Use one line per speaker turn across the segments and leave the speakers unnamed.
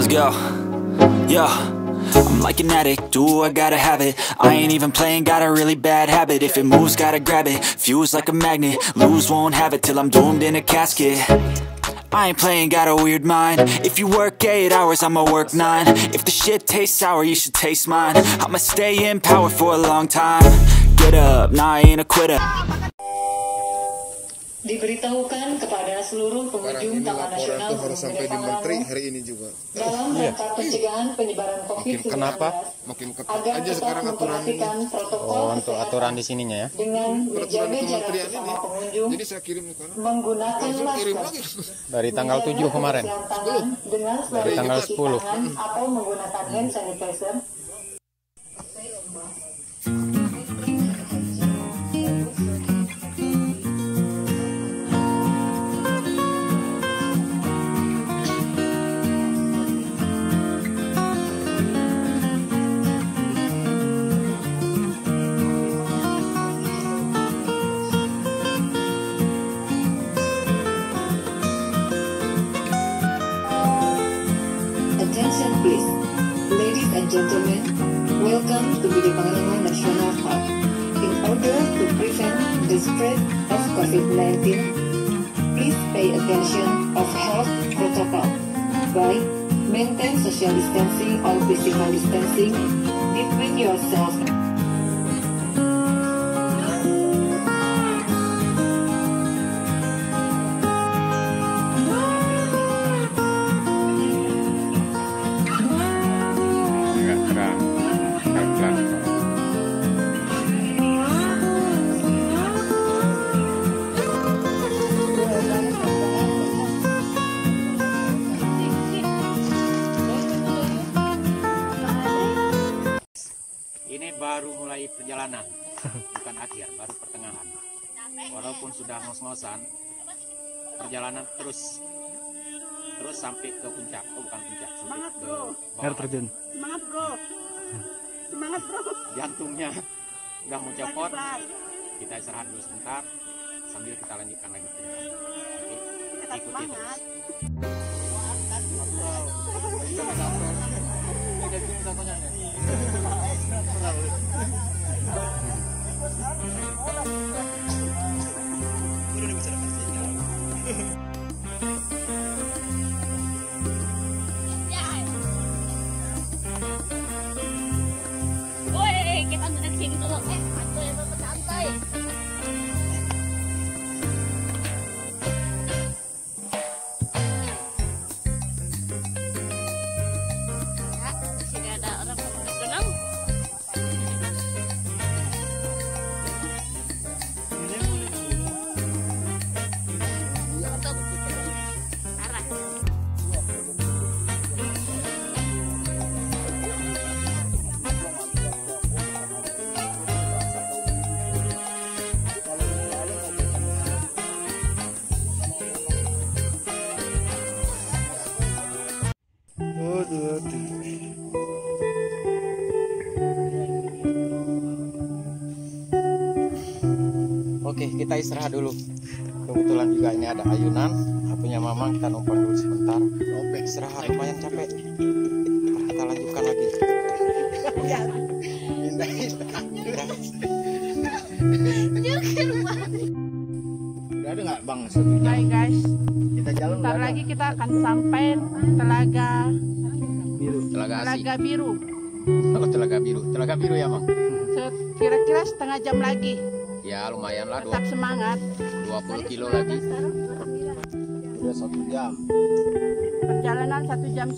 Let's go. Yo, I'm like an addict, do I gotta have it. I ain't even playing, got a really bad habit. If it moves, gotta grab it, fuse like a magnet. Lose, won't have it till I'm doomed in a casket. I ain't playing, got a weird mind. If you work 8 hours, I'ma work 9. If the shit tastes sour, you should taste mine. I'ma stay in power for a long time. Get up, nah, I ain't a quitter.
Diberitahukan kepada seluruh pengunjung Taman Nasional
harus sampai di Menteri hari ini juga.
Dalam rangka pencegahan penyebaran COVID-19.
Kenapa? Makin ketat aja sekarang aturan ini.
Untuk aturan di sininya ya.
Dengan menjaga jarak bersama pengunjung.
Jadi saya kirim ke sana.
Menggunakan masker.
Dari tanggal 7 kemarin.
Dengan
dari tanggal 10.
Atau menggunakan hand sanitizer. Attention please, ladies and gentlemen, welcome to Gede Pangalengan National Park. In order to prevent the spread of COVID-19, please pay attention of health protocol by maintain social distancing or physical distancing between yourself.
Ini baru mulai perjalanan, bukan akhir, baru pertengahan. Walaupun sudah ngos-ngosan, perjalanan terus sampai ke puncak. Oh, bukan puncak, sampai ke air terjun.
Semangat bro, semangat bro.
Jantungnya udah mau copot. Kita istirahat dulu sebentar, sambil kita lanjutkan lagi perjalanan. Oke, ikuti terus.
Woi, kita udah di sini dulu. Aku yang santai.
Oke, kita istirahat dulu. Kebetulan juga ini ada ayunan. Punya Mamang, kita numpang dulu sebentar. Istirahat, lumayan capek. Kita lanjutkan lagi.
Udah ada nggak bang 1 jam?
Hai guys,
Kita jalan.
bentar lagi kita akan sampai Telaga
Biru, Telaga Asih.
Telaga Biru.
Oh, Telaga Biru ya, Mang?
Kira-kira setengah jam lagi.
Ya, lumayan lah.
Tetap semangat.
20 kilo lagi.
Udah 1 jam.
Perjalanan 1,5 jam.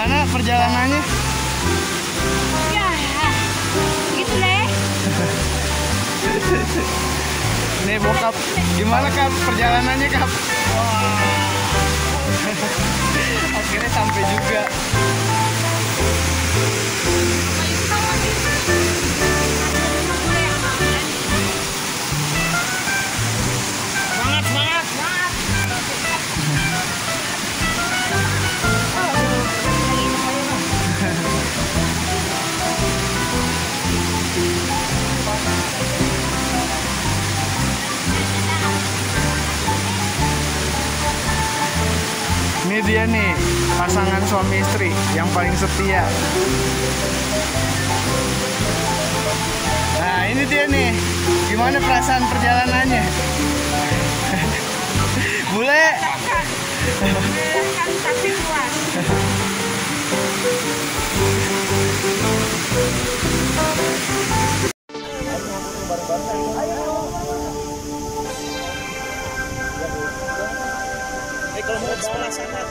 Gimana perjalanannya?
Ya, gitu deh.
Nih bokap, gimana Kap perjalanannya Kap? Akhirnya sampai juga. Semangat, semangat. Ini dia nih pasangan suami istri yang paling setia. Nah ini dia nih, gimana perasaan perjalanannya? Bule.
Kan tapi puas.
Kalau mau sebelah sana.